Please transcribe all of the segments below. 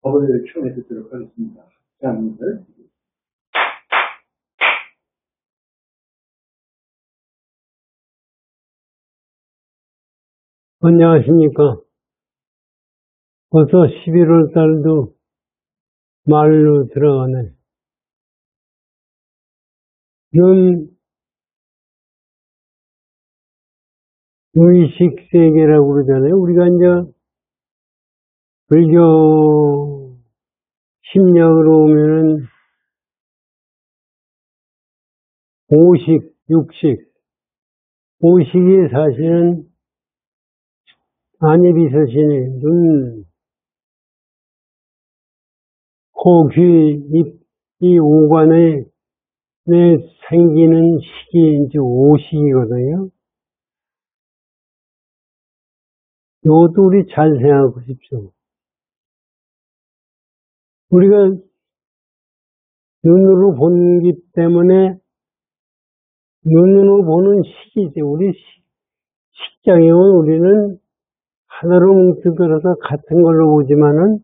법을 추천해 드리도록 하겠습니다. 장님들. 안녕하십니까. 벌써 11월 달도 말로 들어가네. 지금 의식세계라고 그러잖아요. 우리가 이제 불교 심령으로 오면은 오식, 육식. 오식이 사실은 안입이서신이 눈, 코, 귀, 입, 이 오관에 생기는 식이 이제 오식이거든요. 이것도 우리 잘 생각하고 싶죠. 우리가 눈으로 보기 때문에 눈으로 보는 식이지. 우리 식장형은 우리는 하나로 뭉뚱그려서 같은 걸로 보지만은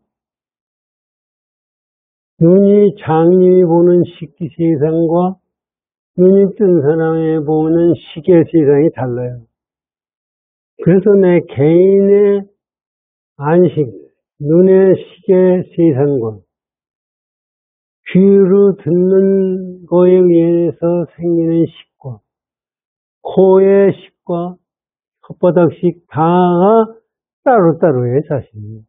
눈이 장님이 보는 식기 세상과 눈이 뜬 사람이 보는 식의 세상이 달라요. 그래서 내 개인의 안식, 눈의 식의 세상과 귀로 듣는 거에 의해서 생기는 식과 코의 식과 혓바닥식 다가 따로따로예요, 사실은.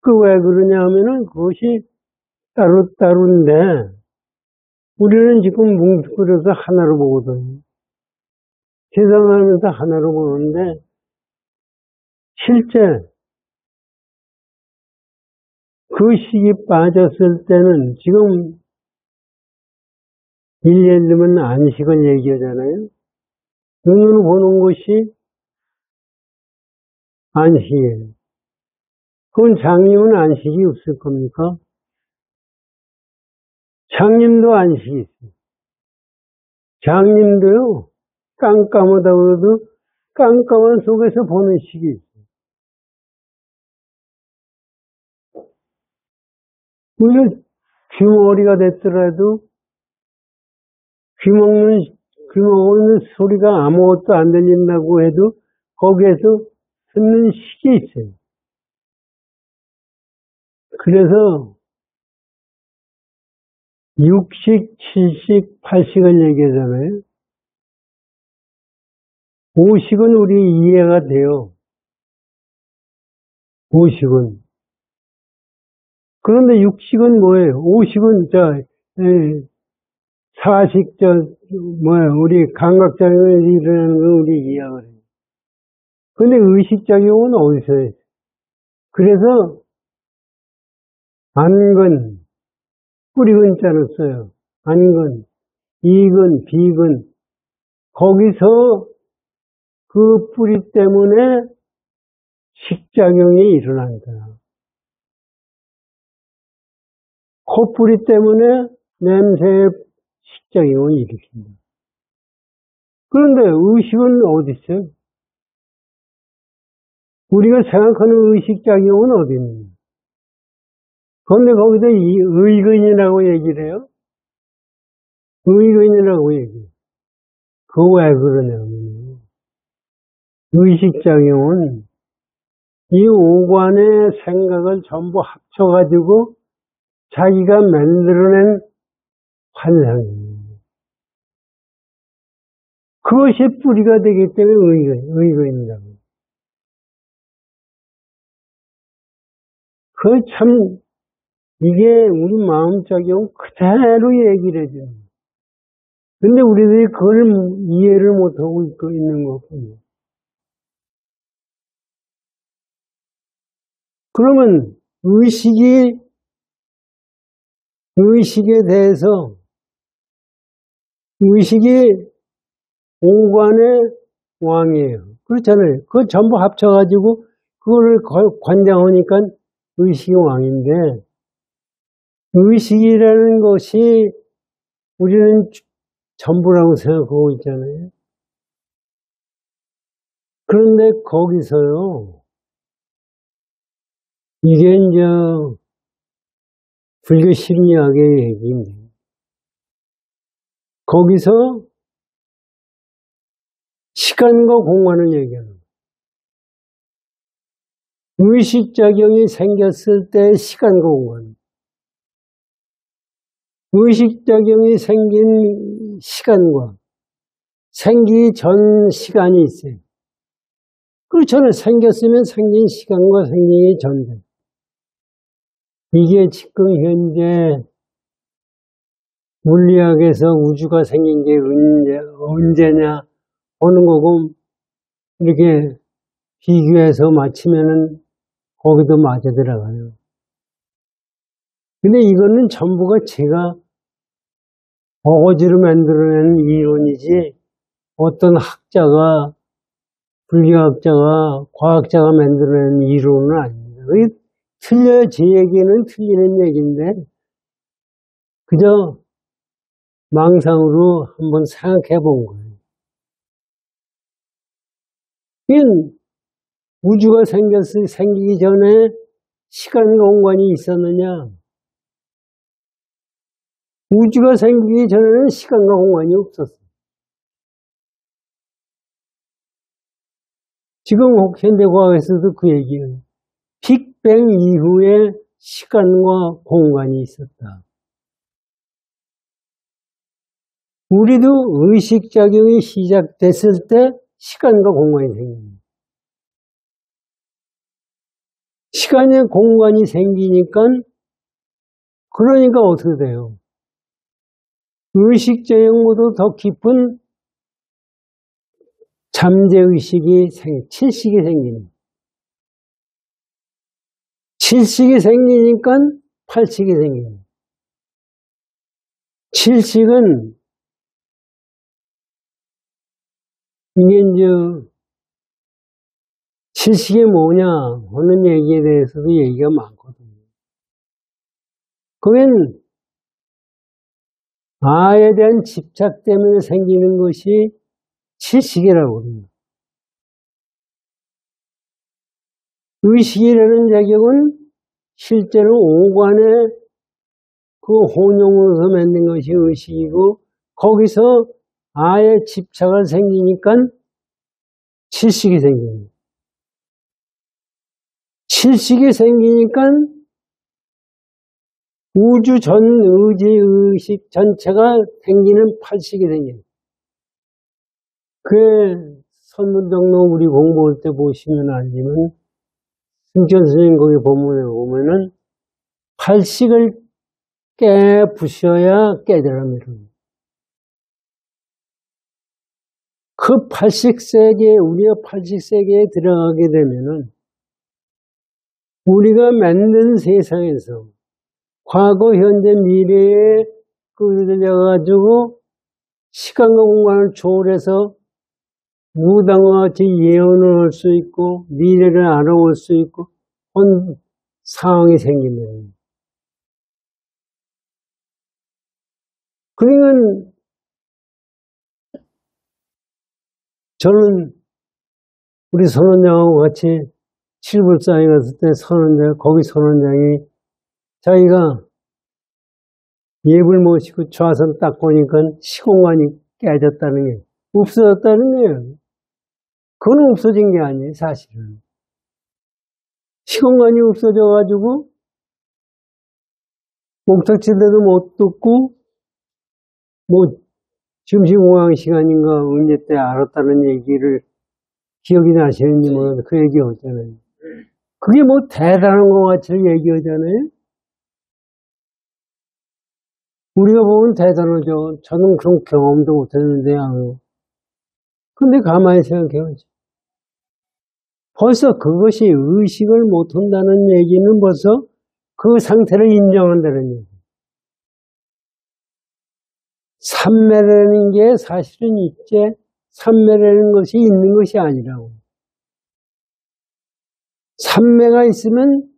왜 그러냐 하면은 그것이 따로따로인데 우리는 지금 뭉뚱그려서 하나로 보거든요. 세상을 하면서 하나로 보는데 실제 그 식이 빠졌을 때는 지금 예를 들면 안식을 얘기하잖아요. 눈으로 보는 것이 안식이에요. 그건 장님은 안식이 없을 겁니까? 장님도 안식이 있어요. 장님도요, 깜깜하다고 해도 깜깜한 속에서 보는 식이 있어요. 우리가 귀머리가 됐더라도 귀 먹는 소리가 아무것도 안 들린다고 해도 거기에서 듣는 식이 있어요. 그래서 6식, 7식, 8식을 얘기하잖아요. 5식은 우리 이해가 돼요. 5식은. 그런데 6식은 뭐예요? 5식은 4식, 우리 감각작용이 일어나는 건 우리 이해가 해요. 근데 의식작용은 어디서 해요? 그래서 안근, 뿌리근자를 써요. 안근, 이근, 비근. 거기서 그 뿌리 때문에 식작용이 일어난다. 코뿌리 때문에 냄새의 식작용을 일으킨다. 그런데 의식은 어디 있어요? 우리가 생각하는 의식작용은 어디 있느냐? 그런데 거기서 이 의근이라고 얘기를 해요. 의근이라고 얘기해요. 그거 왜 그러냐면 의식작용은 이 오관의 생각을 전부 합쳐가지고 자기가 만들어낸 환상이에요. 그것이 뿌리가 되기 때문에 의근이라고. 이게 우리 마음작용 그대로 얘기를 해줘요. 근데 우리들이 그걸 이해를 못하고 있는 거군요. 그러면 의식에 대해서, 의식이 오관의 왕이에요. 그렇잖아요. 그거 전부 합쳐가지고 그거를 관장하니까 의식이 왕인데, 의식이라는 것이 우리는 전부라고 생각하고 있잖아요. 그런데 거기서요, 이게 이제 불교 심리학의 얘기입니다. 거기서 시간과 공간을 얘기하는 거예요. 의식작용이 생겼을 때 시간과 공간. 의식작용이 생긴 시간과 생기기 전 시간이 있어요. 그렇잖아요. 생겼으면 생긴 시간과 생기기 전에. 이게 지금 현재 물리학에서 우주가 생긴 게 언제냐 하는 거고, 이렇게 비교해서 맞추면은 거기도 맞아 들어가요. 근데 이거는 전부가 제가 어거지로 만들어낸 이론이지, 어떤 학자가, 불교학자가, 과학자가 만들어낸 이론은 아닙니다. 틀려요. 제 얘기는 틀리는 얘기인데, 그저 망상으로 한번 생각해 본 거예요. 우주가 생기기 전에 시간과 공간이 있었느냐? 우주가 생기기 전에는 시간과 공간이 없었어요. 지금 현대과학에서도 그 얘기예요. 빅뱅 이후에 시간과 공간이 있었다. 우리도 의식작용이 시작됐을 때 시간과 공간이 생깁니다. 시간에 공간이 생기니까, 그러니까 어떻게 돼요? 의식작용보다 더 깊은 잠재의식이 칠식이 생기는. 칠식이 생기니까 팔식이 생기는. 칠식은 이게 이제 칠식이 뭐냐 하는 얘기에 대해서도 얘기가 많거든요. 그건 아에 대한 집착 때문에 생기는 것이 칠식이라고 합니다. 의식이라는 작용은 실제로 오관의 그 혼용으로서 만든 것이 의식이고, 거기서 아에 집착을 생기니까 칠식이 생깁니다. 칠식이 생기니까 우주 전 의식 전체가 생기는 팔식이 생깁니다. 그 선문정로 우리 공부할 때 보시면 알지만, 승천 스님 거기 본문에 보면은 팔식을 깨부셔야 깨달음이랍니다. 그 팔식세계에, 우리가 팔식세계에 들어가게 되면은 우리가 만든 세상에서 과거, 현재, 미래에 끌려가지고 시간과 공간을 초월해서 무당과 같이 예언을 할 수 있고 미래를 알아볼 수 있고 한 상황이 생깁니다. 그러면 저는 우리 선원장하고 같이 칠불사에 갔을 때 거기 선원장이 자기가 예불 모시고 좌선 딱 보니까 시공간이 깨졌다는 게, 없어졌다는 거예요. 그건 없어진 게 아니에요, 사실은. 시공간이 없어져가지고 목탁질대도 못 듣고 뭐 점심공양 시간인가 언제 때 알았다는 얘기를 기억이 나시는지 모르겠는데 그 얘기 없잖아요. 그게 뭐 대단한 것 같이 얘기하잖아요. 우리가 보면 대단하죠. 저는 그런 경험도 못했는데, 근데 가만히 생각해보죠. 벌써 그것이 의식을 못한다는 얘기는 벌써 그 상태를 인정한다는 얘기. 삼매라는 게 사실은 있지, 삼매라는 것이 있는 것이 아니라고. 삼매가 있으면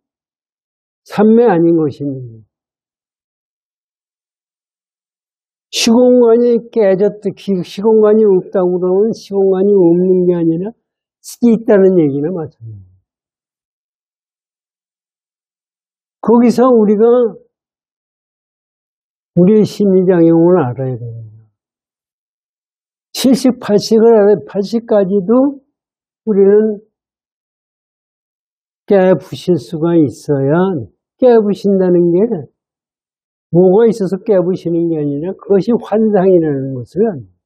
삼매 아닌 것이 있는 거예요. 시공간이 깨졌다, 시공간이 없다고 그러면 시공간이 없는 게 아니라 있다는 얘기나 마찬가지예요. 거기서 우리가 우리의 심리작용을 알아야 됩니다. 70, 80을 알아야 80까지도 우리는 깨부실 수가 있어야, 깨부신다는 게 뭐가 있어서 깨부시는 게 아니라 그것이 환상이라는 것을 압니다.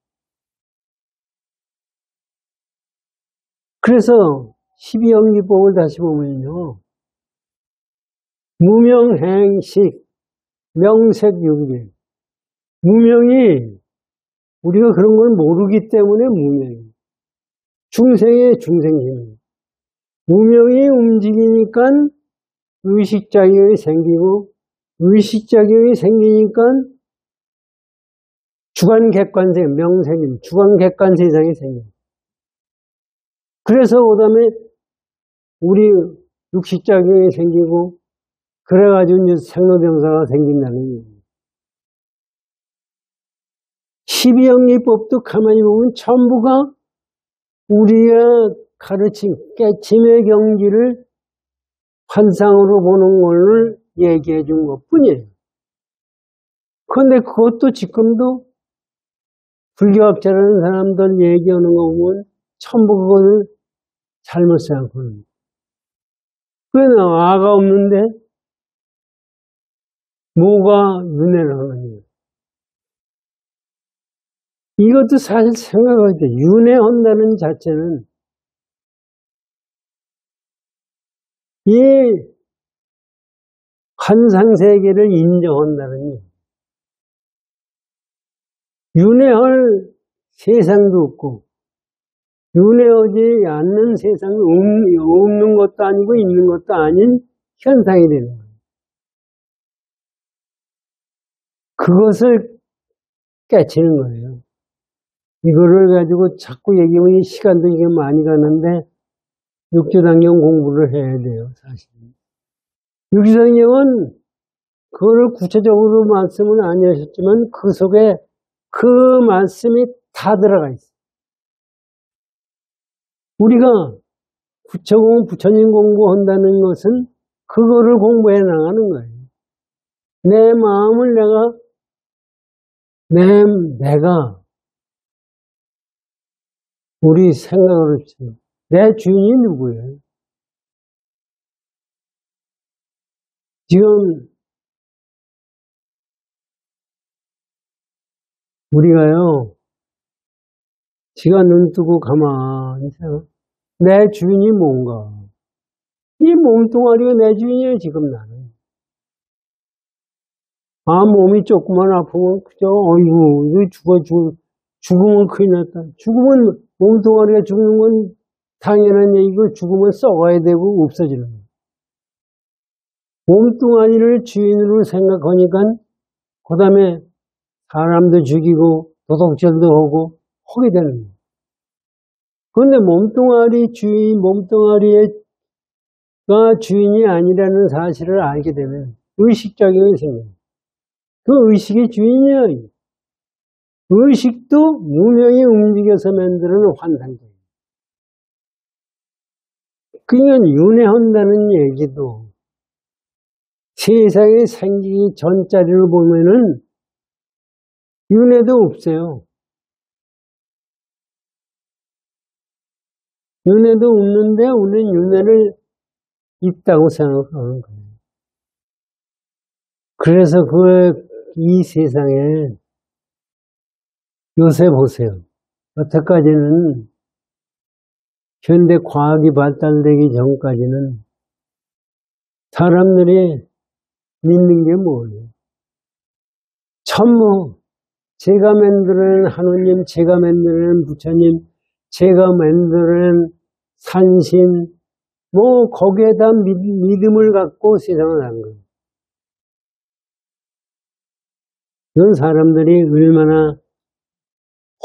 그래서 12연기법을 다시 보면요. 무명행식, 명색육일. 무명이 우리가 그런 걸 모르기 때문에 무명이. 중생의 중생심이. 무명이 움직이니까 의식작용이 생기고 의식작용이 생기니까 주관객관세, 명색임, 주관객관세상이 생깁니다. 그래서 그 다음에 우리 육식작용이 생기고 그래가지고 이제 생로병사가 생긴다는 얘기예요. 12연기법도 가만히 보면 전부가 우리가 가르친 깨침의 경지를 환상으로 보는 걸 얘기해 준 것 뿐이에요. 그런데 그것도 지금도 불교학자라는 사람들 얘기하는 거 보면 전부 그걸 잘못 생각하는 거예요. 그래서 아가 없는데 뭐가 윤회를 하느냐. 이것도 사실 생각할 때 윤회한다는 자체는 이 환상세계를 인정한다는 얘기예요. 윤회할 세상도 없고 윤회하지 않는 세상이 없는 것도 아니고 있는 것도 아닌 현상이 되는 거예요. 그것을 깨치는 거예요. 이거를 가지고 자꾸 얘기하면 시간도 이게 많이 가는데 육조당경 공부를 해야 돼요, 사실. 육조당경은 그거를 구체적으로 말씀은 안 하셨지만 그 속에 그 말씀이 다 들어가 있어요. 우리가 부처님 공부한다는 것은 그거를 공부해 나가는 거예요. 내 마음을 내가 우리 생각을 합시다. 내 주인이 누구예요? 지금 우리가요, 지가 눈 뜨고 가만히 생각, 내 주인이 뭔가? 이 몸뚱아리가 내 주인이에요, 지금 나는. 아, 몸이 조금만 아프면 그저, 어이구, 이거 죽으면 큰일 났다. 죽으면, 몸뚱아리가 죽는 건 당연한 얘기고, 죽으면 썩어야 되고, 없어지는 거예요. 몸뚱아리를 주인으로 생각하니까, 그 다음에 사람도 죽이고, 도둑질도 하고, 하게 되는 거예요. 그런데 몸뚱아리가 주인이 아니라는 사실을 알게 되면, 의식작용이 생겨요. 그 의식이 주인이에요. 의식도 무명이 움직여서 만드는 환상이에요. 그러니까 윤회한다는 얘기도 세상에 생기기 전자리를 보면은 윤회도 없어요. 윤회도 없는데 우리는 윤회를 있다고 생각하는 거예요. 그래서 이 세상에 요새 보세요. 여태까지는 현대 과학이 발달되기 전까지는 사람들이 믿는 게 뭐예요? 전부 제가 만드는 하느님, 제가 만드는 부처님, 제가 만드는 산신, 뭐 거기에다 믿음을 갖고 세상을 한 거예요. 이런 사람들이 얼마나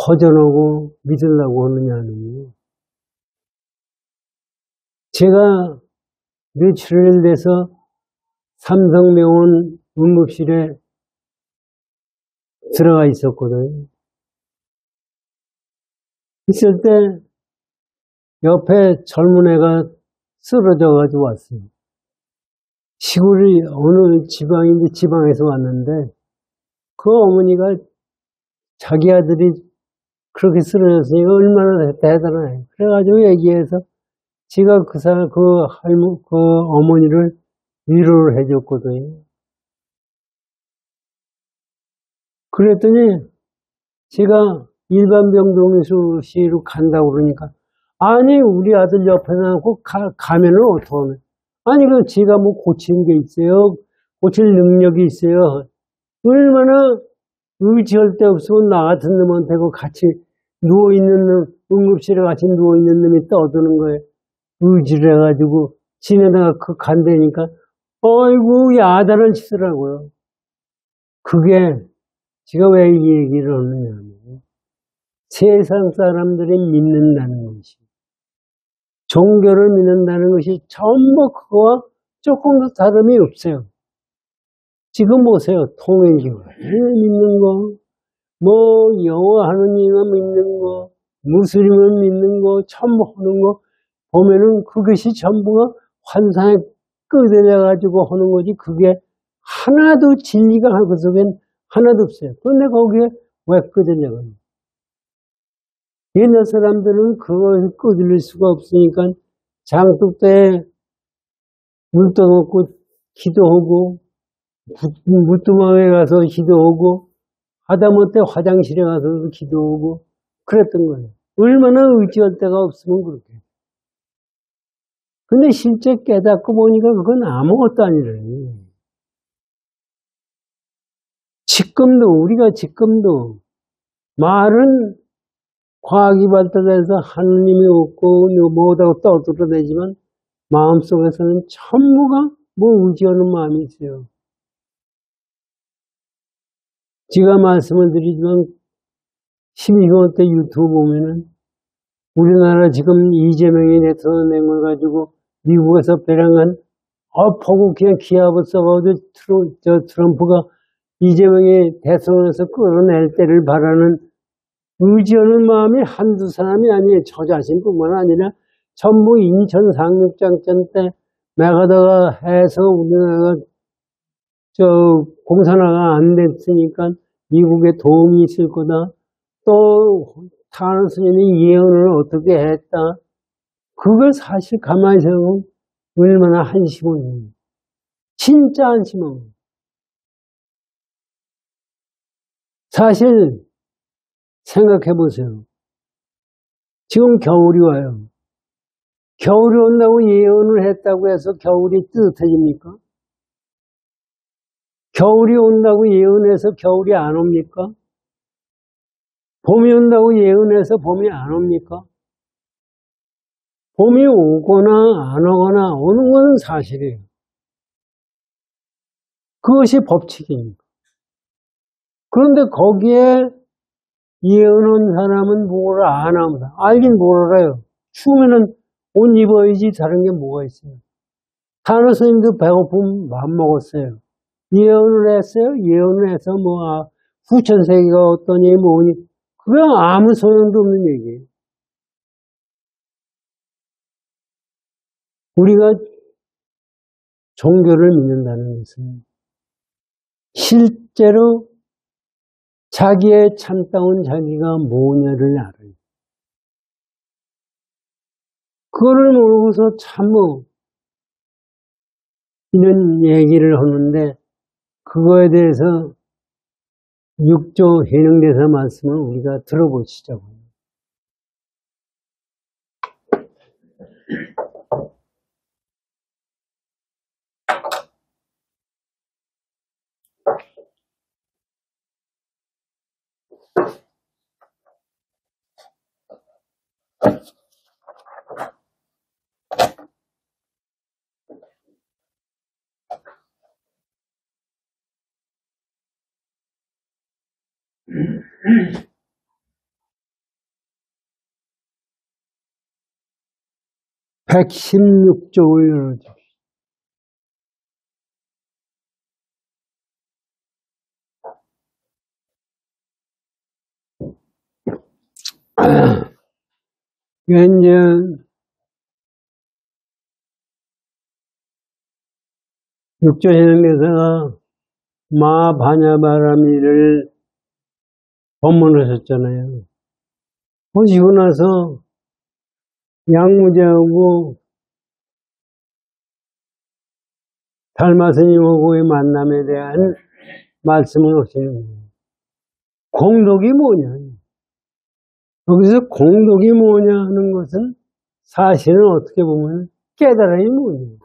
허전하고 믿으려고 하느냐는 제가 며칠 돼서 삼성병원 응급실에 들어가 있었거든요. 있을 때 옆에 젊은 애가 쓰러져가지고 왔어요. 시골이 어느 지방인데 지방에서 왔는데 그 어머니가 자기 아들이 그렇게 쓰러졌으니까 얼마나 대단해. 그래가지고 얘기해서 제가 그 어머니를 위로를 해줬거든요. 그랬더니 제가 일반 병동수시로 간다고 그러니까 아니 우리 아들 옆에 놔놓고 가면은 어떡하냐. 아니 그 제가 뭐 고치는 게 있어요. 고칠 능력이 있어요. 얼마나 의지할 데 없으면 나 같은 놈한테 같이 누워있는 놈, 응급실에 같이 누워있는 놈이 떠드는 거예요. 의지를 해가지고 지네다가 간다니까 어이구 야단을 치더라고요. 그게 제가 왜 이 얘기를 하느냐면 세상 사람들이 믿는다는 것이 종교를 믿는다는 것이 전부 그거와 조금도 다름이 없어요. 지금 보세요. 통일교 믿는 거, 뭐 여호와 하느님을 믿는 거, 무슬림을 믿는 거, 첨부하는 거 보면은 그것이 전부가 환상에 끄들려가지고 하는 거지 그게 하나도 진리가 그 속엔 하나도 없어요. 그런데 거기에 왜 끄들려가요? 옛날 사람들은 그걸 끄들릴 수가 없으니까 장독대에 물 떠놓고 기도하고 무뚜막에 가서 기도하고 하다못해 화장실에 가서 기도하고 그랬던 거예요. 얼마나 의지할 데가 없으면 그렇게. 근데 실제 깨닫고 보니까 그건 아무것도 아니래요. 우리가 지금도 말은 과학이 발달해서 하느님이 없고 뭐다고 떠들어대지만 마음속에서는 전부가 뭐 의지하는 마음이 있어요. 제가 말씀을 드리지만 12호 때 유튜브 보면은 우리나라 지금 이재명이 대통령 낸 걸 가지고 미국에서 배랑한 보고 그냥 기합을 써가지고 트럼프가 이재명이 대통령에서 끌어낼 때를 바라는 의지하는 마음이 한두 사람이 아니에요. 저 자신뿐만 아니라 전부 인천 상륙작전 때 메가더가 해서 우리나라가 공산화가 안 됐으니까 미국에 도움이 있을 거다. 또 타는 스님이 예언을 어떻게 했다. 그걸 사실 가만히 생각하면 얼마나 한심해요. 진짜 한심해요. 사실 생각해 보세요. 지금 겨울이 와요. 겨울이 온다고 예언을 했다고 해서 겨울이 뜨뜻해집니까? 겨울이 온다고 예언해서 겨울이 안 옵니까? 봄이 온다고 예언해서 봄이 안 옵니까? 봄이 오거나 안 오거나 오는 건 사실이에요. 그것이 법칙입니다. 그런데 거기에 예언한 사람은 뭘 안 합니다. 알긴 뭘 알아요. 추우면은 옷 입어야지 다른 게 뭐가 있어요. 타노 스님도 배고픔 맘 먹었어요. 예언을 했어요. 예언을 해서 후천세기가 어떠니 뭐니 그게 아무 소용도 없는 얘기예요. 우리가 종교를 믿는다는 것은 실제로 자기의 참다운 자기가 뭐냐를 알아요. 그거를 모르고서 이런 얘기를 하는데 그거에 대해서 6조 해능대사 말씀을 우리가 들어보시죠. 116쪽을 열어주십시오. 이제 육조해능대사가 마바냐바라미를 법문하셨잖아요. 보시고 나서 양무제하고 달마스님하고의 만남에 대한 말씀을 하시는 거예요. 공덕이 뭐냐? 여기서 공덕이 뭐냐 하는 것은 사실은 어떻게 보면 깨달음이 뭐냐?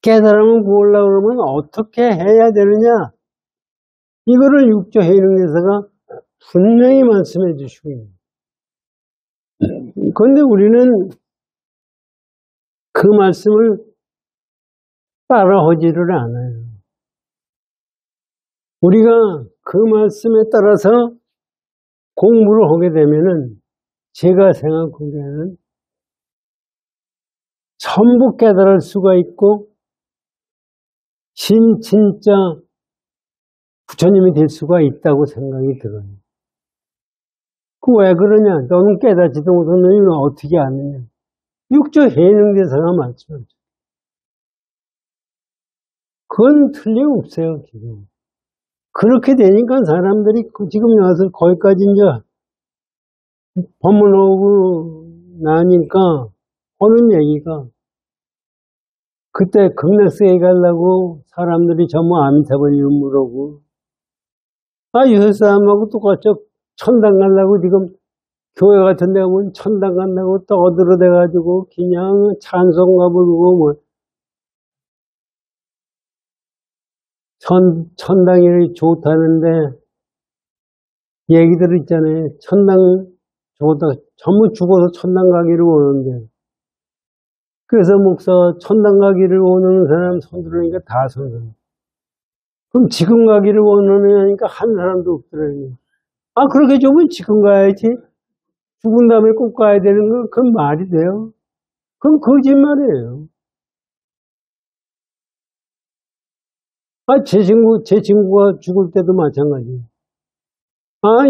깨달음을 구하려고 그러면 어떻게 해야 되느냐? 이거를 육조해능대사가 분명히 말씀해 주시고 있습니다. 그런데 우리는 그 말씀을 따라하지를 않아요. 우리가 그 말씀에 따라서 공부를 하게 되면은 제가 생각하기에는 전부 깨달을 수가 있고 진짜 부처님이 될 수가 있다고 생각이 들어요. 그 왜 그러냐? 너는 깨닫지도 못한 너희는 어떻게 아느냐? 육조해능대사가 말씀하죠. 그건 틀림없어요, 지금. 그렇게 되니까 사람들이 지금 와서 거기까지 이제 법문하고 나니까 하는 얘기가 그때 극락세계 가려고 사람들이 전부 아미타불 유무라고 요새 사람하고 똑같이 천당 가려고 지금 교회 같은 데 가면 천당 간다고 떠들어대가지고 그냥 찬송가 부르고 뭐 천당이 좋다는데 얘기들 있잖아요. 천당 좋다. 전부 죽어서 천당 가기를 원하는데 그래서 목사 천당 가기를 원하는 사람 손 들으니까 다 손 들어. 그럼 지금 가기를 원하느냐니까 한 사람도 없더라고요. 그렇게 좁으면 지금 가야지. 죽은 다음에 꼭 가야 되는 건 그건 말이 돼요. 그건 거짓말이에요. 제 친구가 죽을 때도 마찬가지예요.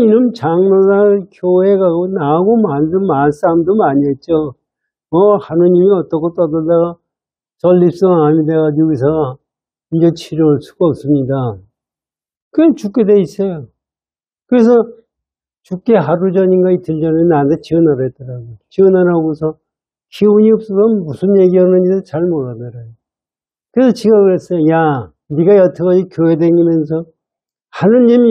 이놈 장로나 교회 가고 나하고 말싸움도 많이 했죠. 하느님이 어떻고 떠들다가 전립선 암이 돼가지고서 이제 치료할 수가 없습니다. 그냥 죽게 돼 있어요. 그래서 죽기 하루 전인가 이틀 전에 나한테 전화를 했더라고요. 전화하고서 기운이 없어서 무슨 얘기하는지도 잘 모르더라고요. 그래서 제가 그랬어요. 야, 네가 여태까지 교회 다니면서 하느님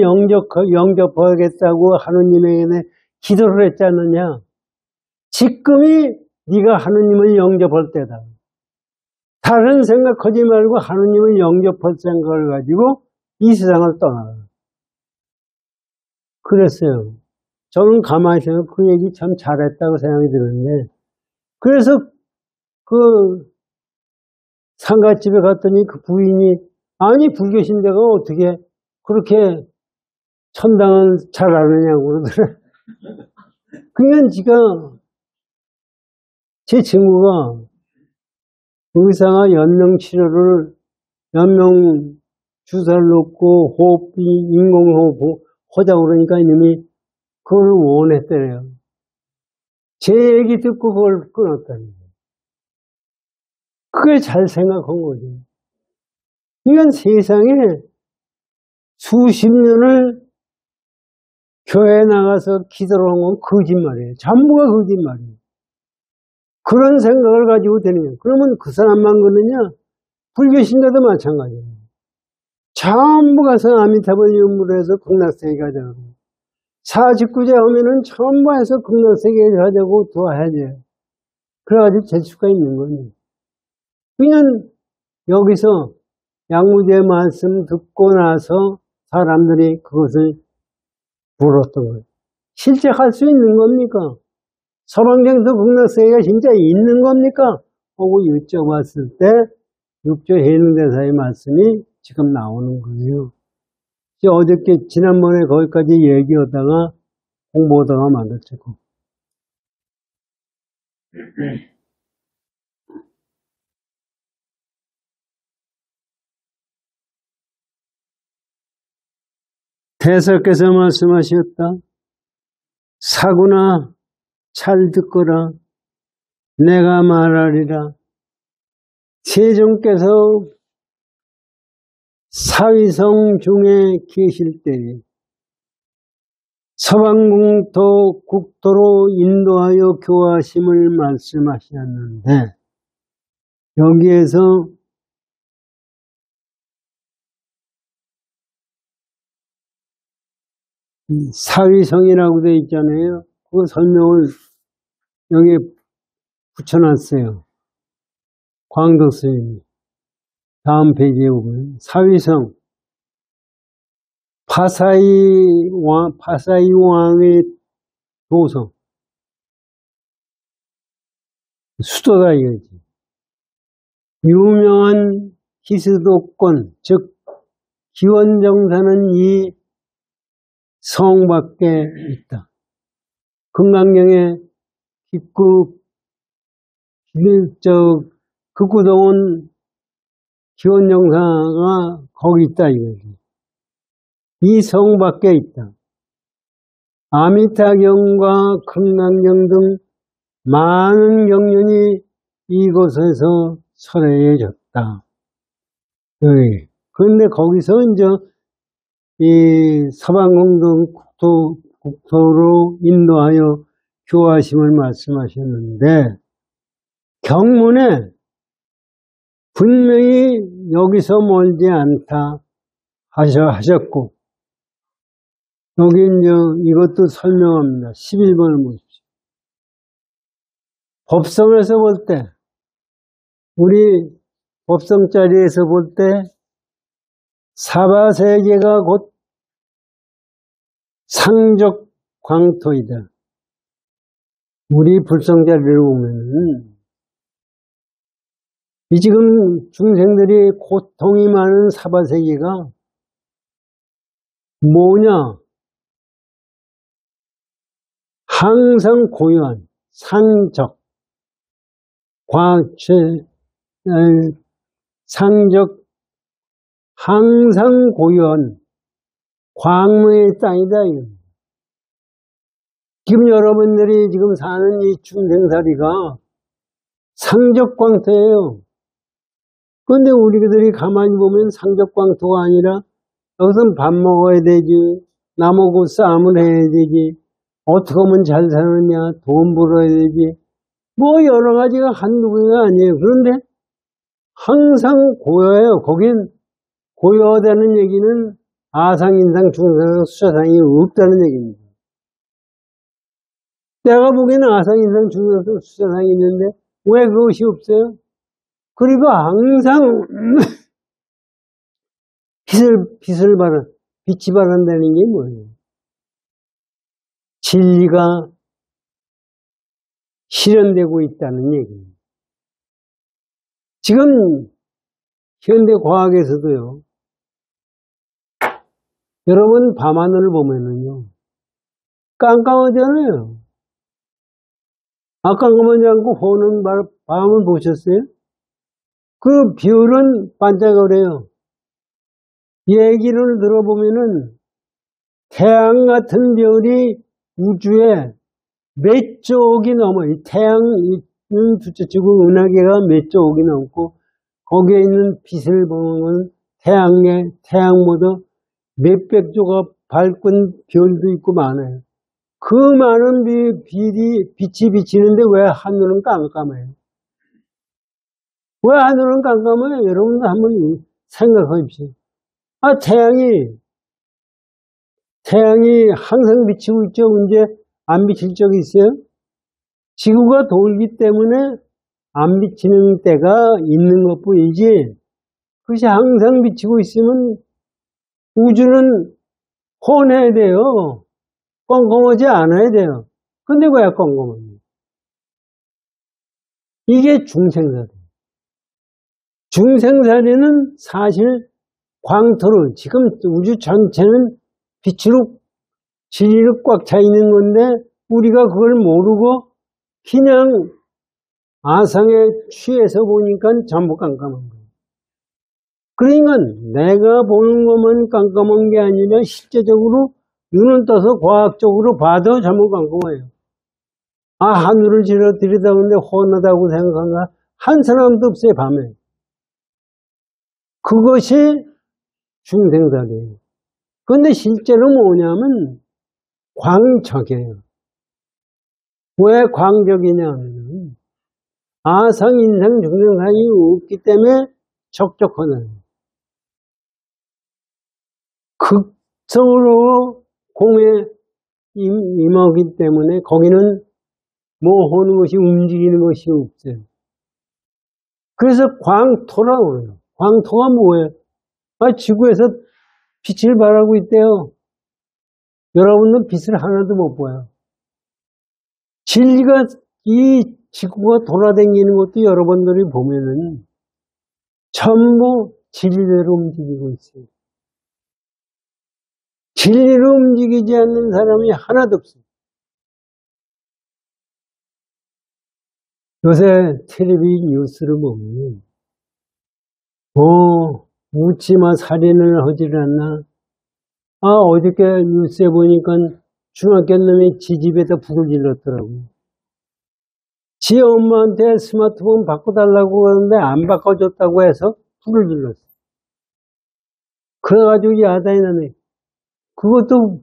영접하겠다고 하느님에게 기도를 했지 않느냐? 지금이 네가 하느님을 영접할 때다. 다른 생각하지 말고 하느님을 영접할 생각을 가지고 이 세상을 떠나라. 그랬어요. 저는 가만히 생각해 그 얘기 참 잘했다고 생각이 드는데 그래서 그 상가집에 갔더니 그 부인이 불교신 데가 어떻게 그렇게 천당을 잘 아느냐고 그러더래. 그러니까 제 친구가 의사가 연명 치료를 연명 주사를 놓고 인공호흡 하자고 그러니까 이놈이 그걸 원했대요. 제 얘기 듣고 그걸 끊었다는 거예요. 그게 잘 생각한 거죠. 이건 세상에 수십 년을 교회에 나가서 기도를 한 건 거짓말이에요. 전부가 거짓말이에요. 그런 생각을 가지고 되느냐. 그러면 그 사람만 그러느냐? 불교신자도 마찬가지예요. 전부 가서 아미타불 유무를 해서 극락세계 가자고. 49제 하면은 전부 해서 극락세계 가자고 도와야지. 그래가지고 될 수가 있는 거니. 그냥 여기서 양무제 말씀 듣고 나서 사람들이 그것을 물었던 거예요. 실제 할 수 있는 겁니까? 서방정서 극락세계가 진짜 있는 겁니까? 하고 여쭤봤을 때 육조해능대사의 말씀이 지금 나오는 거예요. 어저께 지난번에 거기까지 얘기하다가 공부하다가 말았죠. 대사께서 말씀하셨다. 사구나 잘 듣거라. 내가 말하리라. 세종께서 사위성 중에 계실 때에 서방궁토 국토로 인도하여 교화심을 말씀하셨는데 여기에서 사위성이라고 되어 있잖아요. 그 설명을 여기에 붙여놨어요. 광덕 스님이. 다음 페이지에 보면 사위성 파사이 왕의 도성 수도다 이거지. 유명한 기수도권 즉 기원정사는 이 성 밖에 있다. 금강경에 극구동은 기원정사가 거기 있다 이거지. 이 성 밖에 있다. 아미타경과 금강경 등 많은 경륜이 이곳에서 설해졌다. 그런데 거기서 이제 이 서방공동 국토로 인도하여 교화심을 말씀하셨는데 경문에 분명히 여기서 멀지 않다 하셨고 여기 이제 이것도 설명합니다. 11번을 보십시오. 법성에서 볼 때 우리 법성 자리에서 볼 때 사바세계가 곧 상적 광토이다. 우리 불성 자리를 보면은 이 지금 중생들이 고통이 많은 사바세계가 뭐냐? 항상 고요한 상적 상적 항상 고요한 광무의 땅이다. 지금 여러분들이 지금 사는 이 중생살이가 상적광토예요. 그런데 우리들이 가만히 보면 상적광토가 아니라 여기서는 밥 먹어야 되지, 남하고 싸움을 해야 되지, 어떻게 하면 잘 사느냐, 돈 벌어야 되지, 뭐 여러 가지가 한두 개가 아니에요. 그런데 항상 고요해요. 거긴 고요하다는 얘기는 아상, 인상, 중상, 수사상이 없다는 얘기입니다. 내가 보기에는 아상, 인상, 중상, 수사상이 있는데 왜 그것이 없어요? 그리고 항상 빛이 바란다는 게 뭐예요? 진리가 실현되고 있다는 얘기입니다. 지금 현대 과학에서도요. 여러분 밤하늘을 보면은요. 깜깜하잖아요. 깜깜하지 않고 호는 밤을 보셨어요? 그 별은 반짝거려요. 얘기를 들어보면은 태양 같은 별이 우주에 몇 조억이 넘어요. 태양은 두째치고 은하계가 몇 조억이 넘고 거기에 있는 빛을 보면 태양보다 몇백 조가 밝은 별도 있고 많아요. 그 많은 빛이 비치는데 왜 하늘은 깜깜해요? 왜 하늘은 깜깜해요? 여러분도 한번 생각하십시오. 태양이 항상 비치고 있죠. 언제 안 비칠 적이 있어요? 지구가 돌기 때문에 안 비치는 때가 있는 것 뿐이지, 그것이 항상 비치고 있으면 우주는 혼해야 돼요. 껌껌하지 않아야 돼요. 근데 왜 껌껌합니까? 이게 중생사례. 중생사례는 사실 광토로, 지금 우주 전체는 빛으로 진리로 꽉 차 있는 건데 우리가 그걸 모르고 그냥 아상에 취해서 보니까 전부 깜깜한 거예요. 그러니까 내가 보는 것만 깜깜한 게 아니라 실제적으로 눈을 떠서 과학적으로 봐도 전부 깜깜해요. 아, 하늘을 들여다보는데 훤하다고 생각한가? 한 사람도 없어요, 밤에. 그것이 중생살이에요. 그런데 실제로 뭐냐면 광적이에요. 왜 광적이냐면 아상, 인상, 중생상이 없기 때문에 적적하다. 극성으로 공에 임하기 때문에 거기는 뭐 하는 것이 움직이는 것이 없어요. 그래서 광토라고 그래요. 광토가 뭐예요? 아, 지구에서 빛을 발하고 있대요. 여러분은 빛을 하나도 못 봐요. 진리가 이 지구가 돌아다니는 것도 여러분들이 보면은 전부 진리대로 움직이고 있어요. 진리로 움직이지 않는 사람이 하나도 없어요. 요새 텔레비 뉴스를 보면 묻지마 살인을 하지를 않나? 아, 어저께 뉴스에 보니까 중학교 놈이 지 집에다 불을 질렀더라고. 지 엄마한테 스마트폰 바꿔달라고 하는데 안 바꿔줬다고 해서 불을 질렀어. 그래가지고 야단이 나네. 그것도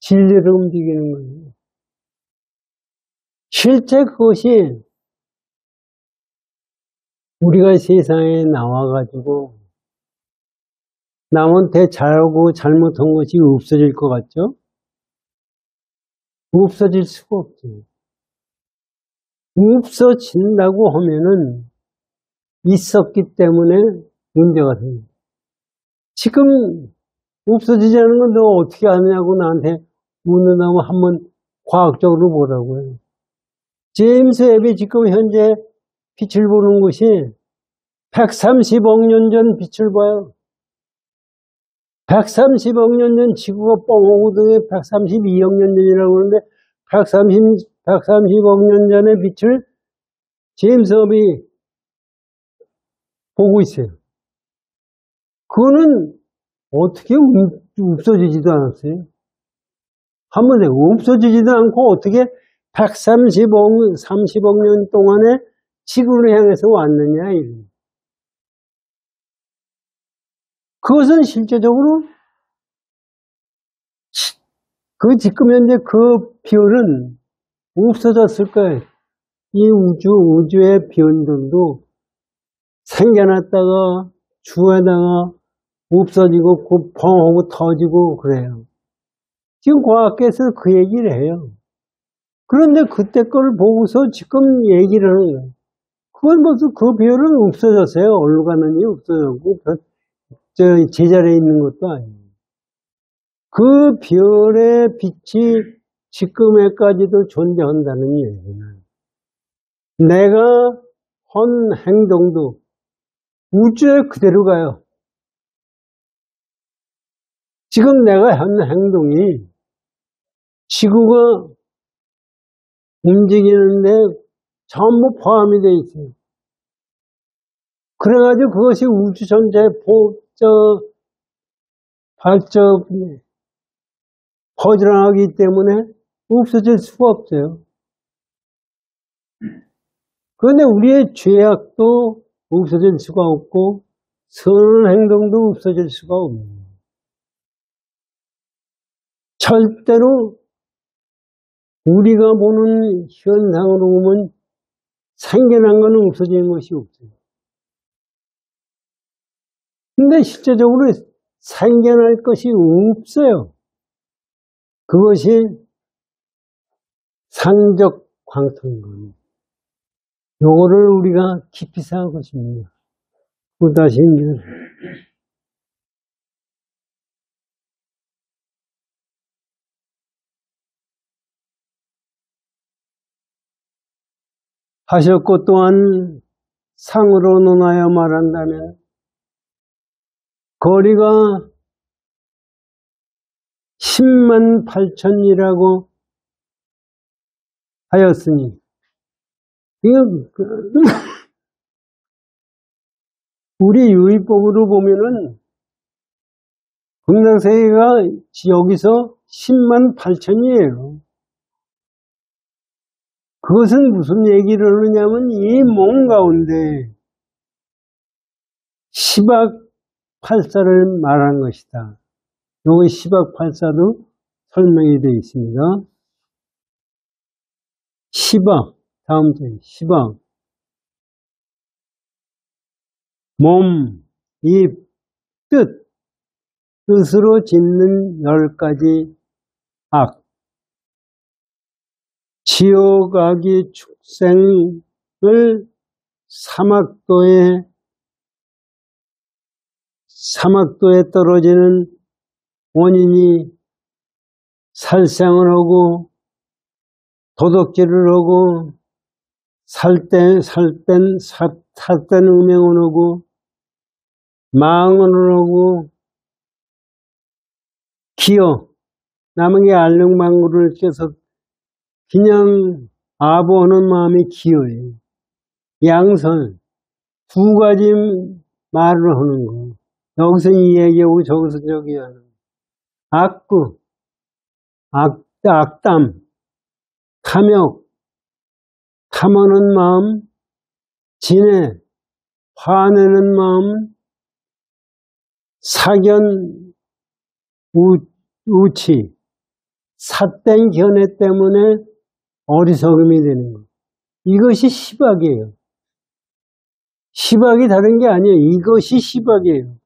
진리로 움직이는 거예요. 실제 그것이 우리가 세상에 나와가지고 남한테 잘하고 잘못한 것이 없어질 것 같죠? 없어질 수가 없죠. 없어진다고 하면은 있었기 때문에 문제가 생겨요. 지금 없어지지 않은 건 너 어떻게 아느냐고 나한테 묻는다고 한번 과학적으로 보라고요. 제임스 웹이 지금 현재 빛을 보는 곳이 130억 년 전 빛을 봐요. 130억 년 전 지구가 뻥하고등에 132억 년 전이라고 그러는데 130억 년 전의 빛을 제임스 웹이 보고 있어요. 그거는 어떻게 없어지지도 않았어요. 한번 없어지지도 않고 어떻게 30억 년 동안에 지구를 향해서 왔느냐. 그것은 실제적으로 지금 현재 그 별은 없어졌을 거예요. 이 우주의 별들도 생겨났다가 죽어다가 없어지고 펑하고 터지고 그래요. 지금 과학계에서 그 얘기를 해요. 그런데 그때 걸 보고서 지금 얘기를 하는 거예요. 그건 벌써 그 별은 없어졌어요. 어디로 가는지 없어졌고 제자리에 있는 것도 아니에요. 그 별의 빛이 지금에까지도 존재한다는 얘기는 내가 한 행동도 우주에 그대로 가요. 지금 내가 하는 행동이 지구가 움직이는데 전부 포함이 되어 있어요. 그래가지고 그것이 우주 전체에 퍼져나가기 때문에 없어질 수가 없어요. 그런데 우리의 죄악도 없어질 수가 없고 선한 행동도 없어질 수가 없는 거예요. 절대로 우리가 보는 현상으로 보면 생겨난 것은 없어지는 것이 없어요. 근데 실제적으로 생겨날 것이 없어요. 그것이 상적 광통인 겁니다. 요거를 우리가 깊이 생각하고 싶습니다. 또 다시 이제 하셨고 또한 상으로 논하여 말한다면 거리가 10만 8천이라고 하였으니 이거, 우리 유의법으로 보면은, 금강세계가 여기서 10만 8천이에요. 그것은 무슨 얘기를 하느냐면, 이 몸 가운데 10악 8사를 말한 것이다. 여기 10악 8사도 설명이 되어 있습니다. 10악, 다음 절, 10악. 몸, 입, 뜻으로 짓는 10가지 악. 지옥악이 축생을 사막도에 떨어지는 원인이 살생을 하고 도덕질을 하고 살땐 음행을 하고 망언을 하고 기어 남에게 알력망구를 껴서 그냥 아부하는 마음이 기어예요. 양설 두 가지 말을 하는 거. 여기서 이 얘기하고 저기서 저기 하는 악구, 악담, 탐욕, 탐하는 마음, 진해, 화내는 마음, 사견, 우치, 삿된 견해 때문에 어리석음이 되는 것. 이것이 시박이에요. 시박이 다른 게 아니에요. 이것이 시박이에요.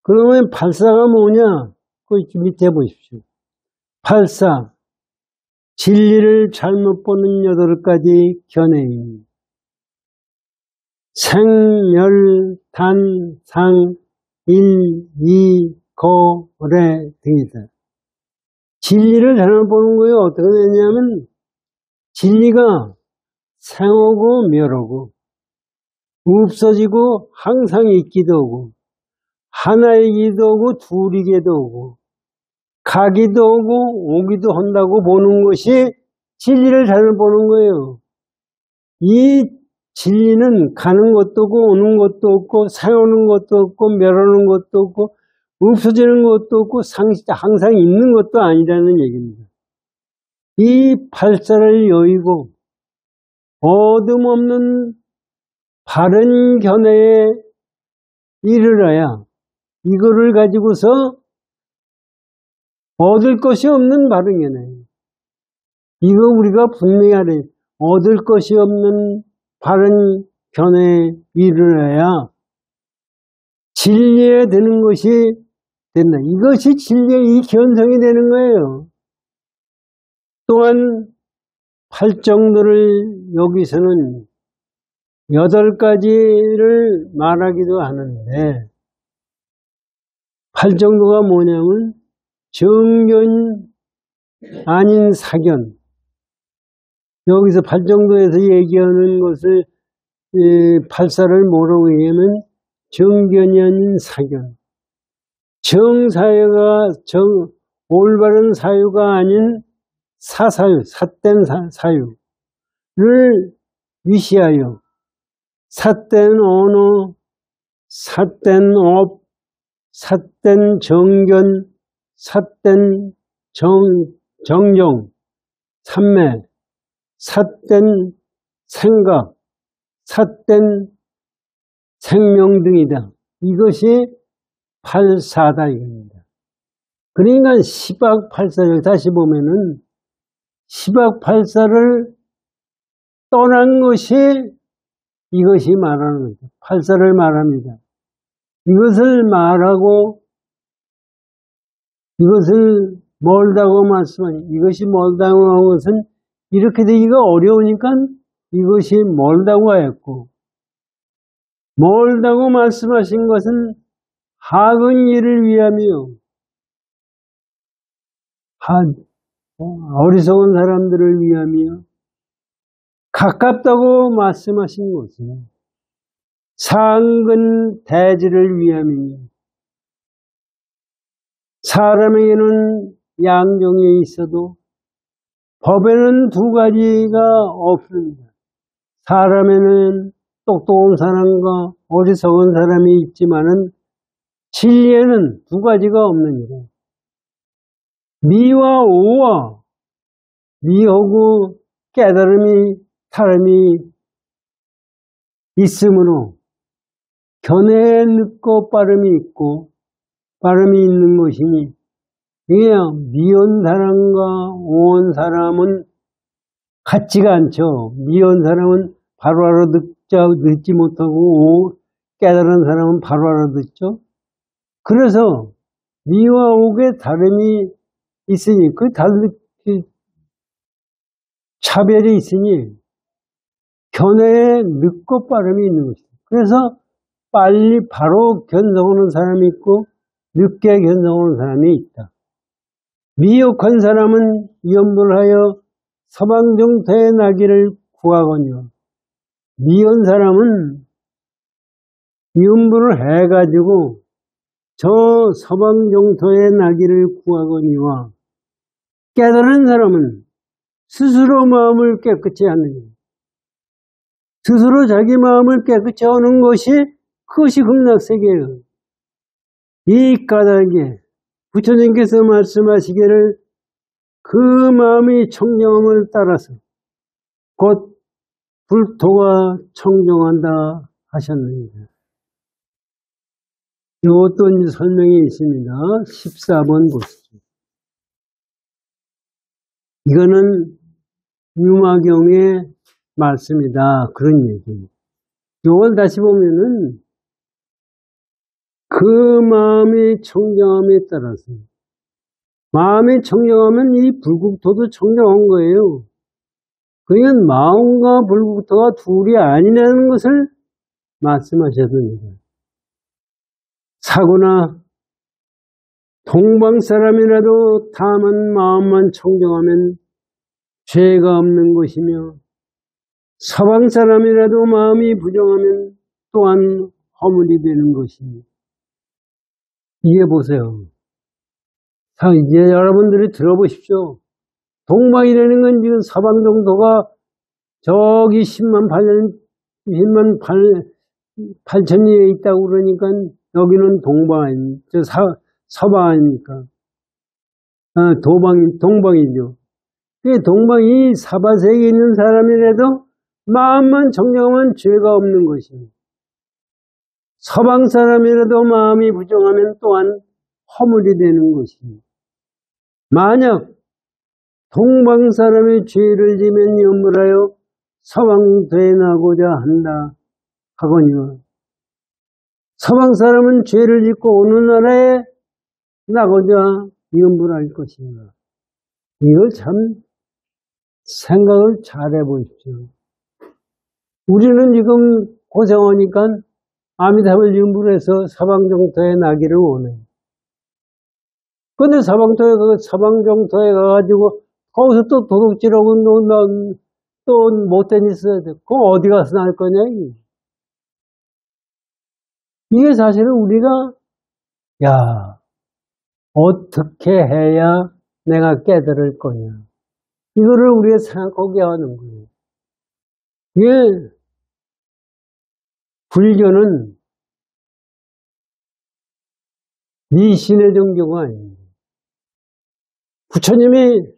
그러면 발사가 뭐냐? 그 밑에 보십시오. 발사, 진리를 잘못 보는 8가지 견해입니다. 생멸, 상, 일, 이, 거래 등이다. 진리를 잘못 보는 거예요. 어떻게 되냐면 진리가 생하고 멸하고 없어지고 항상 있기도 하고 하나이기도 하고 둘이기도 하고 가기도 하고 오기도 한다고 보는 것이 진리를 잘못 보는 거예요. 이 진리는 가는 것도 없고 오는 것도 없고 사오는 것도 없고 멸하는 것도 없고 없어지는 것도 없고 항상 있는 것도 아니라는 얘기입니다. 이 발사를 여의고 어둠없는 바른 견해에 이르러야 이거를 가지고서 얻을 것이 없는 바른 견해. 이거 우리가 분명히 알아야 돼. 얻을 것이 없는 바른 견해에 이르러야 진리에 드는 것이 된다. 이것이 진리의 이 견성이 되는 거예요. 또한 팔정도를 여기서는 8가지를 말하기도 하는데 팔정도가 뭐냐면 정견 아닌 사견. 여기서 팔정도에서 얘기하는 것을 팔사를 뭐라고 얘기하면 정견이 아닌 사견. 정사유가 올바른 사유가 아닌 사사유, 삿된 사유를 위시하여 삿된 언어, 삿된 업, 삿된 정견, 삿된 정정, 삼매, 삿된 생각, 삿된 생명 등이다. 이것이 팔사다 이겁니다. 그러니까 시박팔사를 다시 보면은 시박팔사를 떠난 것이 이것이 말하는 거죠. 팔사를 말합니다. 이것을 말하고 이것을 멀다고 말씀하니 이것이 멀다고 하는 것은 이렇게 되기가 어려우니까 이것이 멀다고 하였고 멀다고 말씀하신 것은 학은 이를 위하며 어리석은 사람들을 위하며 가깝다고 말씀하신 것은 상근 대지를 위함이니 사람에게는 양정에 있어도 법에는 2가지가 없습니다. 사람에는 똑똑한 사람과 어리석은 사람이 있지만은 진리에는 두 가지가 없느니라. 미와 오와 미하고 깨달음이 다름이 있으므로 견해에 늦고 빠름이 있고 빠름이 있는 것이니 이게 미운 사람과 오한 사람은 같지가 않죠. 미운 사람은 바로 알아듣지 못하고 깨달은 사람은 바로 알아듣죠. 그래서 미와 옥의 다름이 있으니 그 차별이 있으니 견해에 늦고 빠름이 있는 것이다. 그래서 빨리 바로 견성하는 사람이 있고 늦게 견성하는 사람이 있다. 미혹한 사람은 염불하여 서방정토에 나기를 구하거니와 미운 사람은 염불을 해가지고 저 서방정토에 나기를 구하거니와 깨달은 사람은 스스로 마음을 깨끗이 하느니 스스로 자기 마음을 깨끗이 하는 것이 그것이 극락세계예요. 이 까닭에 부처님께서 말씀하시기를 그 마음이 청정함을 따라서 곧 불토가 청정한다 하셨느니라. 이것도 이제 설명이 있습니다. 14번 보시죠. 이거는 유마경의 말씀이다. 그런 얘기입니다. 이걸 다시 보면은 그 마음이 청정함에 따라서 마음이 청정하면 이 불국토도 청정한 거예요. 그러니까 마음과 불국토가 둘이 아니라는 것을 말씀하셨습니다. 사고나 동방 사람이라도 다만 마음만 청정하면 죄가 없는 것이며 서방 사람이라도 마음이 부정하면 또한 허물이 되는 것입니다. 이해 보세요. 자, 이제 여러분들이 들어보십시오. 동방이라는 건 지금 서방 정도가 저기 10만 8천리에 있다고 그러니까 여기는 동방 아닙니까? 서방 아닙니까? 동방이죠. 그 동방이 사바세계에 있는 사람이라도 마음만 정정하면 죄가 없는 것입니다. 서방 사람이라도 마음이 부정하면 또한 허물이 되는 것입니다. 만약 동방 사람이 죄를 지면 염불하여 서방도에 나고자 한다 하거니와 서방 사람은 죄를 짓고 어느 나라에 나고자 염불할 것인가. 이걸 참 생각을 잘 해보십시오. 우리는 지금 고생하니까 아미타불 염불해서 서방정토에 나기를 원해요. 근데 서방정토에 가가지고 거기서 또 도둑질하고 또 못된 짓 써야 돼. 그럼 어디 가서 날 거냐, 이게. 이게 사실은 우리가, 야, 어떻게 해야 내가 깨달을 거냐. 이거를 우리가 생각하게 하는 거예요. 이게, 불교는 미신의 종교가 아닙니다. 부처님이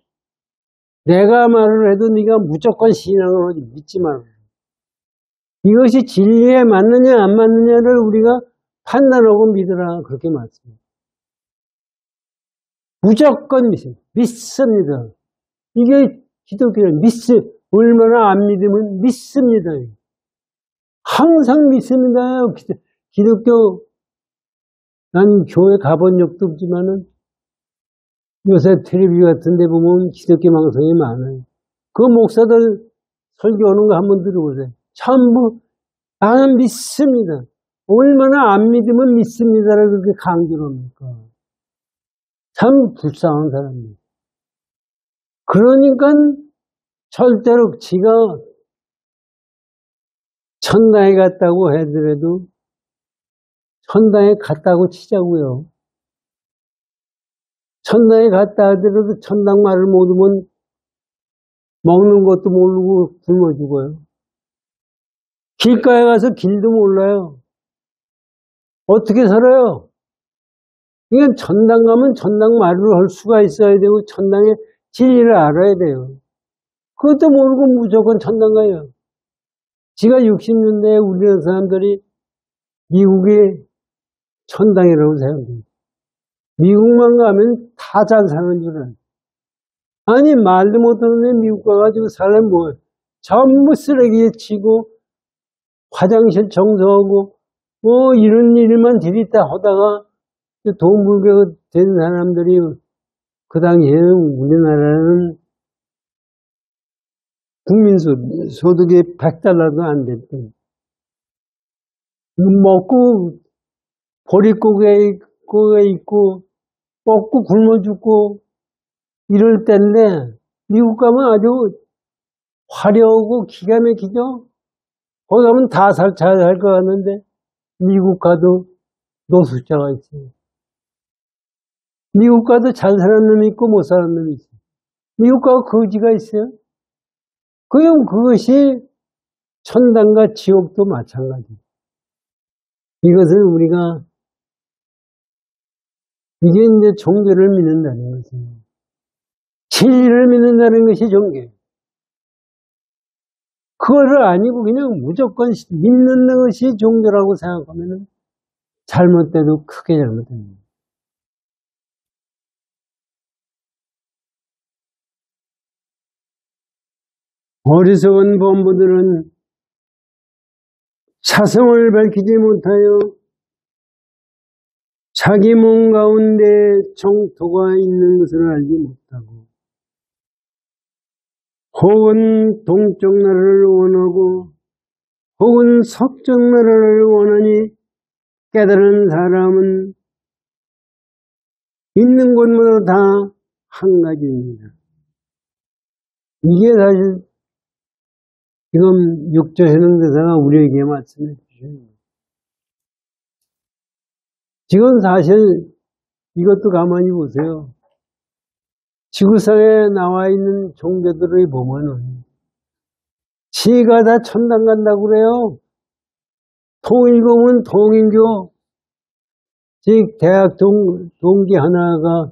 내가 말을 해도 네가 무조건 신앙을 하지 믿지 말고. 이것이 진리에 맞느냐 안 맞느냐를 우리가 판단하고 믿으라 그렇게 말씀합니다. 무조건 믿습니다. 이게 기독교는 얼마나 안 믿으면 믿습니다. 항상 믿습니다. 기독교 난 교회 가본 적도 없지만은 요새 텔레비전 같은 데 보면 기독교 방송이 많아요. 그 목사들 설교하는 거 한번 들어보세요. 전부 나는 믿습니다. 얼마나 안 믿으면 믿습니다라고 그렇게 강조를 합니까? 참 불쌍한 사람입니다. 그러니까 절대로 지가 천당에 갔다고 하더라도 천당에 갔다고 치자고요. 천당에 갔다 하더라도 천당 말을 못 하면 먹는 것도 모르고 굶어 죽어요. 길가에 가서 길도 몰라요. 어떻게 살아요? 이건 전당 가면 전당 말을 할 수가 있어야 되고 전당의 진리를 알아야 돼요. 그것도 모르고 무조건 전당 가요. 지가 60년대에 우리나라 사람들이 미국의 천당이라고 생각해요. 미국만 가면 다 잘 사는 줄 알아요. 아니 말도 못하는데 미국 가가지고 살면 뭐예요? 전부 쓰레기에 치고 화장실 청소하고 뭐 이런 일만 들이다 하다가 돈 벌게 된 사람들이 그 당시에는 우리나라는 국민소득이 100달러도 안 됐대. 먹고 보릿고개 있고 먹고 굶어 죽고 이럴 때인데 미국 가면 아주 화려하고 기가 막히죠. 거기 가면 다 잘 살 것 같는데 미국 가도 노숙자가 있어요. 미국 가도 잘 사는 놈이 있고 못 사는 놈이 있어요. 미국 가도 거지가 있어요. 그럼 그것이 천당과 지옥도 마찬가지예요. 이것을 우리가 이게 이제 종교를 믿는다는 것이에요. 진리를 믿는다는 것이 종교예요. 그거를 아니고 그냥 무조건 믿는 것이 종교라고 생각하면 잘못돼도 크게 잘못됩니다. 어리석은 범부들은 차성을 밝히지 못하여 자기 몸 가운데 정토가 있는 것을 알지 못하고 혹은 동쪽 나라를 원하고 혹은 서쪽 나라를 원하니 깨달은 사람은 있는 곳마다 다 한 가지입니다. 이게 사실 지금 육조 해능대사가 우리에게 말씀해 주십니다. 지금 사실 이것도 가만히 보세요. 지구상에 나와 있는 종교들을 보면은 지가 다 천당 간다고 그래요. 통일교면 통일교. 즉 대학 동기 하나가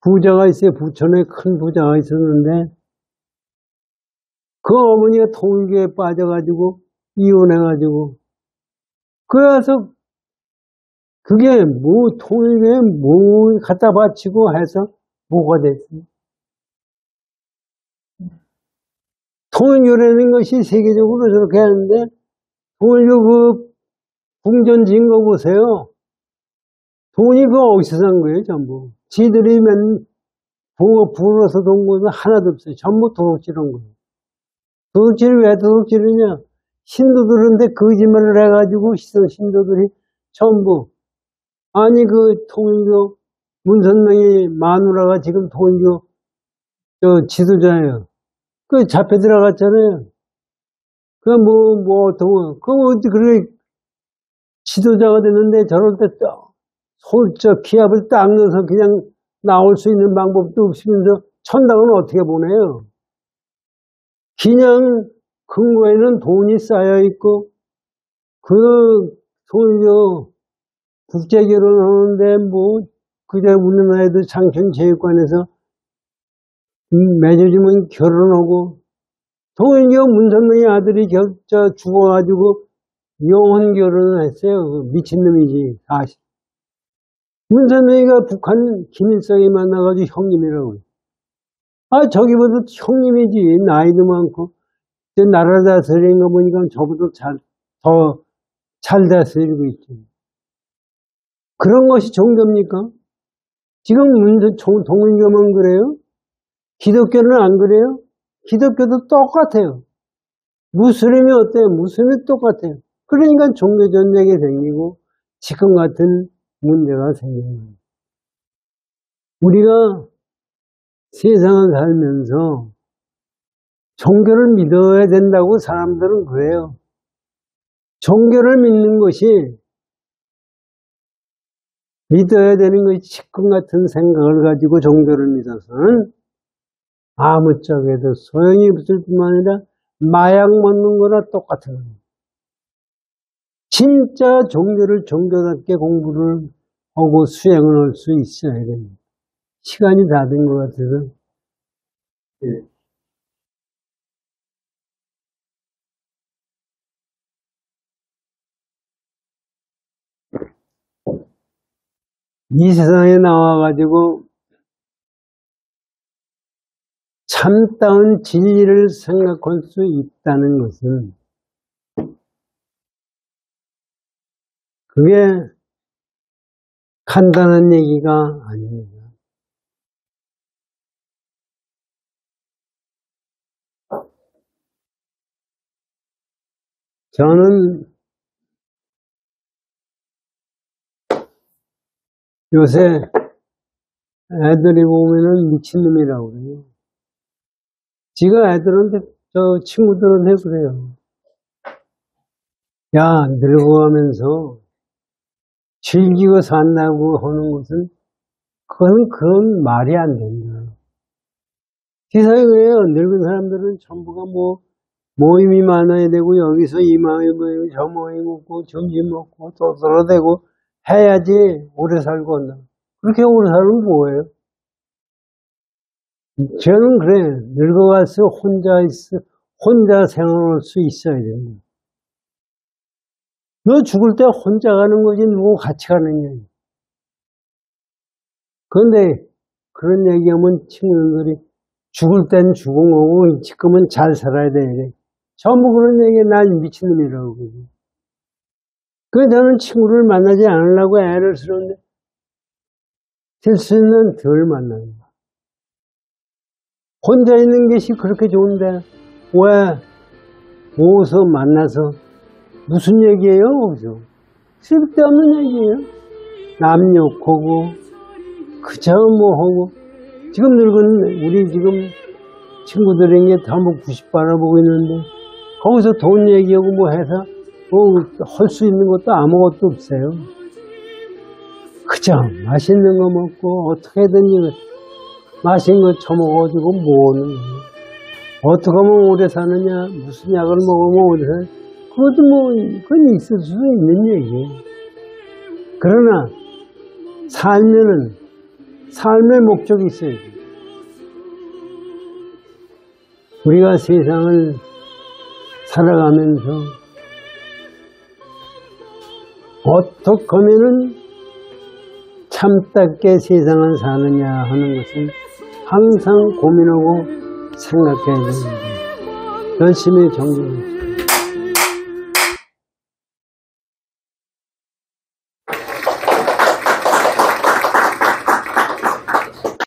부자가 있어요. 부천에 큰 부자가 있었는데 그 어머니가 통일교에 빠져가지고 이혼해가지고 그래서 그게 뭐 통일교에 뭐 갖다 바치고 해서 뭐가 됐어요. 통일교라는 것이 세계적으로 저렇게 하는데 통일교 그 궁전 지은 거 보세요. 돈이 그 어디서 산 거예요, 전부. 지들이 부러서 돈 거는 하나도 없어요. 전부 도둑질한 거예요. 도둑질을 왜 도둑질이냐? 신도들한테 거짓말을 해가지고 신도들이 전부 아니 그 통일교 문선명이 마누라가 지금 통일교 저 지도자예요. 그 잡혀 들어갔잖아요. 그 어떻게 그렇게 지도자가 됐는데 저럴 때 솔저 기압을 딱 넣어서 그냥 나올 수 있는 방법도 없으면서 천당은 어떻게 보내요? 그냥 근거에는 돈이 쌓여 있고 그 통일교 국제 결혼하는데 뭐 그저 우리나라에도 장천체육관에서 맺어주면 결혼하고 통일교 문선명의 아들이 죽어가지고 영혼 결혼을 했어요. 미친놈이지. 문선명이가 북한 김일성이 만나가지고 형님이라고. 저기보다 형님이지. 나이도 많고. 나라 다스리는 거 보니까 저보다 더 잘 다스리고 있죠. 그런 것이 종교입니까? 지금 통일교만 그래요? 기독교는 안 그래요? 기독교도 똑같아요. 무슬림이 어때요? 무슬림이 똑같아요. 그러니까 종교 전쟁이 생기고 지금 같은 문제가 생기는 거예요. 우리가 세상을 살면서 종교를 믿어야 된다고 사람들은 그래요. 종교를 믿는 것이 믿어야 되는 것이 지금 같은 생각을 가지고 종교를 믿어서는 아무짝에도 소용이 없을 뿐만 아니라 마약 먹는 거나 똑같은 거예요. 진짜 종교를 종교답게 공부를 하고 수행을 할 수 있어야 됩니다. 시간이 다 된 것 같아서. 예. 이 세상에 나와가지고 참다운 진리를 생각할 수 있다는 것은 그게 간단한 얘기가 아닙니다. 저는 요새 애들이 보면은 미친놈이라고 그래요. 지가 애들한테, 저 친구들한테 그래요. 야, 늙어가면서 즐기고 산다고 하는 것은, 그건 말이 안 된다. 세상에 왜요? 늙은 사람들은 전부가 모임이 많아야 되고, 여기서 이 모임 모이고, 저 모임 먹고, 점심 먹고, 또 돌아대고, 해야지 오래 살고 한다. 그렇게 오래 살면 뭐예요? 저는 그래. 늙어가서 혼자 생활할 수 있어야 됩니다. 너 죽을 때 혼자 가는 거지 누구 같이 가느냐. 그런데 그런 얘기하면 친구들이 죽을 땐 죽은 거고 지금은 잘 살아야 돼. 전부 그런 얘기에 난 미친놈이라고. 그래서 저는 친구를 만나지 않으려고 애를 쓰는데 될 수 있는 덜 만나요. 혼자 있는 것이 그렇게 좋은데 왜 모여서 만나서 무슨 얘기예요? 거기서 쓸데없는 얘기예요. 남 욕하고 그저 하고 지금 늙은 우리 지금 친구들에게 다 90 바라보고 있는데 거기서 돈 얘기하고 해서 할 수 있는 것도 아무것도 없어요. 그저 맛있는 거 먹고 어떻게든지 맛있는 거 처먹어가지고 뭐하는 거예요. 어떻게 하면 오래 사느냐, 무슨 약을 먹으면 오래 사느냐, 그것도 그건 있을 수 있는 얘기예요. 그러나 살면은 삶의 목적이 있어야 돼요. 우리가 세상을 살아가면서 어떻게 하면은 참답게 세상을 사느냐 하는 것은 항상 고민하고 생각해야 됩니다. 열심히 정진합니다.